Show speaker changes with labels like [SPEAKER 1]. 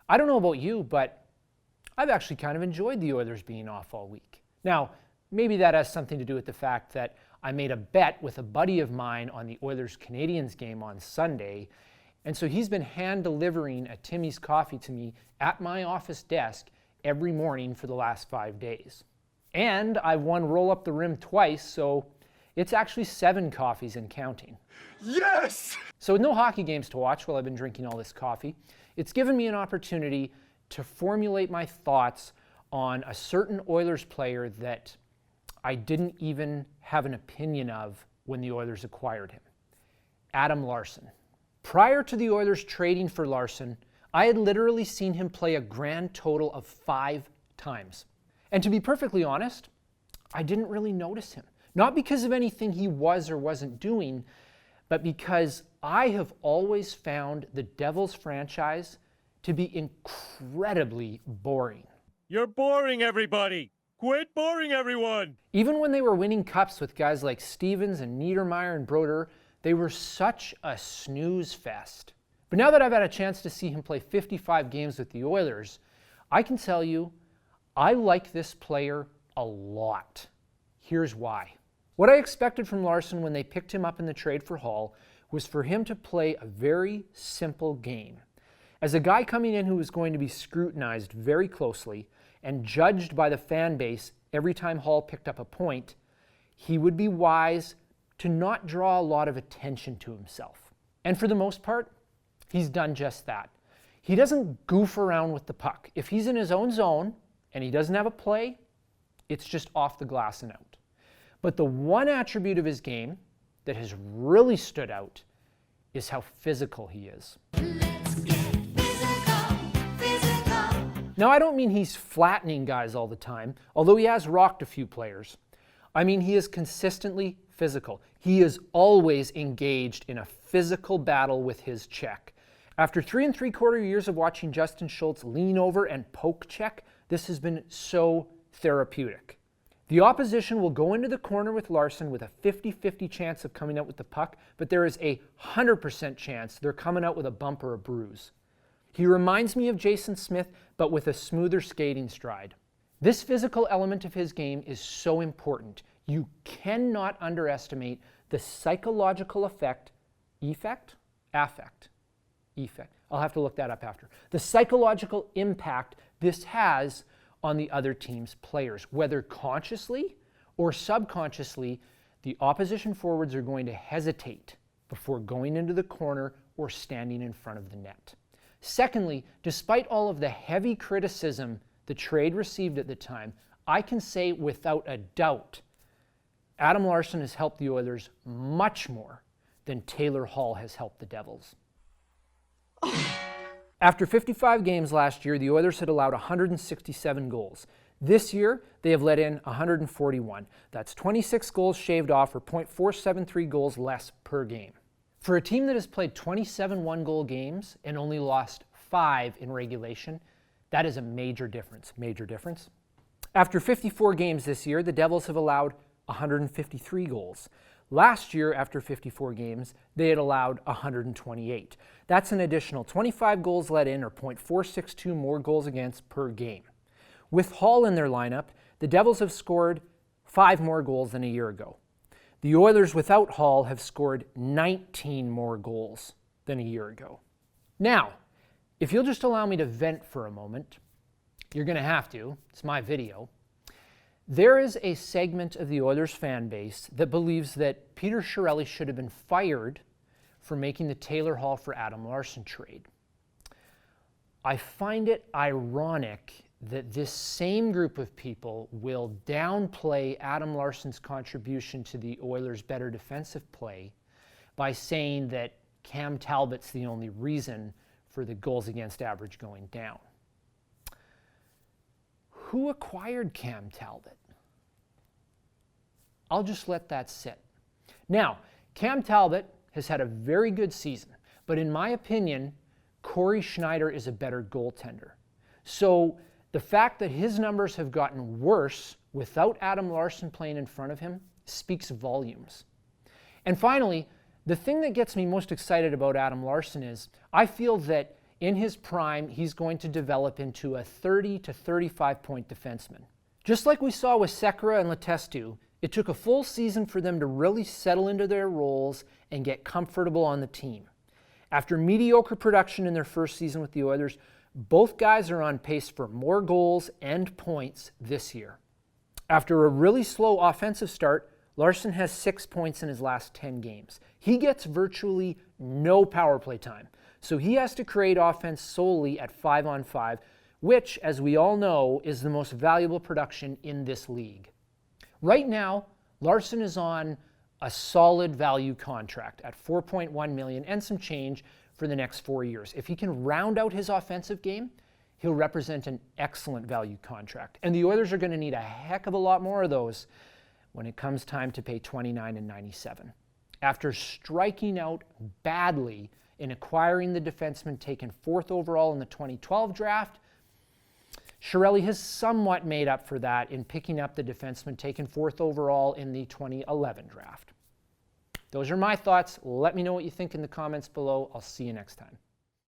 [SPEAKER 1] I don't know about you, but I've actually kind of enjoyed the Oilers being off all week. Now, maybe that has something to do with the fact that I made a bet with a buddy of mine on the Oilers-Canadiens game on Sunday, and so he's been hand-delivering a Timmy's coffee to me at my office desk every morning for the last 5 days. And I've won Roll Up the Rim twice, so it's actually 7 coffees and counting.
[SPEAKER 2] Yes!
[SPEAKER 1] So with no hockey games to watch while I've been drinking all this coffee, it's given me an opportunity to formulate my thoughts on a certain Oilers player that I didn't even have an opinion of when the Oilers acquired him. Adam Larsson. Prior to the Oilers trading for Larsson, I had literally seen him play a grand total of 5 times. And to be perfectly honest, I didn't really notice him. Not because of anything he was or wasn't doing, but because I have always found the Devils franchise to be incredibly boring.
[SPEAKER 2] You're boring, everybody! Quit boring everyone!
[SPEAKER 1] Even when they were winning cups with guys like Stevens and Niedermayer and Brodeur, they were such a snooze fest. But now that I've had a chance to see him play 55 games with the Oilers, I can tell you, I like this player a lot. Here's why. What I expected from Larsson when they picked him up in the trade for Hall was for him to play a very simple game. As a guy coming in who was going to be scrutinized very closely and judged by the fan base every time Hall picked up a point, he would be wise to not draw a lot of attention to himself. And for the most part, he's done just that. He doesn't goof around with the puck. If he's in his own zone and he doesn't have a play, it's just off the glass and out. But the one attribute of his game that has really stood out is how physical he is. Now, I don't mean he's flattening guys all the time, although he has rocked a few players. I mean he is consistently physical. He is always engaged in a physical battle with his check. After 3 3/4 years of watching Justin Schultz lean over and poke check, this has been so therapeutic. The opposition will go into the corner with Larsson with a 50-50 chance of coming out with the puck, but there is a 100% chance they're coming out with a bump or a bruise. He reminds me of Jason Smith, but with a smoother skating stride. This physical element of his game is so important. You cannot underestimate the psychological effect. I'll have to look that up after. The psychological impact this has on the other team's players. Whether consciously or subconsciously, the opposition forwards are going to hesitate before going into the corner or standing in front of the net. Secondly, despite all of the heavy criticism the trade received at the time, I can say without a doubt, Adam Larsson has helped the Oilers much more than Taylor Hall has helped the Devils. After 55 games last year, the Oilers had allowed 167 goals. This year, they have let in 141. That's 26 goals shaved off, or .473 goals less per game. For a team that has played 27 one-goal games and only lost 5 in regulation, that is a major difference. After 54 games this year, the Devils have allowed 153 goals. Last year, after 54 games, they had allowed 128. That's an additional 25 goals let in, or .462 more goals against per game. With Hall in their lineup, the Devils have scored 5 more goals than a year ago. The Oilers without Hall have scored 19 more goals than a year ago. Now, if you'll just allow me to vent for a moment, you're going to have to, it's my video. There is a segment of the Oilers fan base that believes that Peter Chiarelli should have been fired for making the Taylor Hall for Adam Larsson trade. I find it ironic that this same group of people will downplay Adam Larsson's contribution to the Oilers' better defensive play by saying that Cam Talbot's the only reason for the goals against average going down. Who acquired Cam Talbot? I'll just let that sit. Now, Cam Talbot has had a very good season, but in my opinion, Corey Schneider is a better goaltender. So the fact that his numbers have gotten worse without Adam Larsson playing in front of him speaks volumes. And finally, the thing that gets me most excited about Adam Larsson is I feel that in his prime, he's going to develop into a 30 to 35 point defenseman. Just like we saw with Sekera and Letestu, it took a full season for them to really settle into their roles and get comfortable on the team. After mediocre production in their first season with the Oilers, both guys are on pace for more goals and points this year. After a really slow offensive start, Larsson has 6 points in his last 10 games. He gets virtually no power play time, so he has to create offense solely at 5-on-5, which, as we all know, is the most valuable production in this league. Right now, Larsson is on a solid value contract at $4.1 million and some change for the next 4 years. If he can round out his offensive game, he'll represent an excellent value contract. And the Oilers are going to need a heck of a lot more of those when it comes time to pay $29 and $97. After striking out badly in acquiring the defenseman taken 4th overall in the 2012 draft, Chiarelli has somewhat made up for that in picking up the defenseman taken 4th overall in the 2011 draft. Those are my thoughts. Let me know what you think in the comments below. I'll see you next time.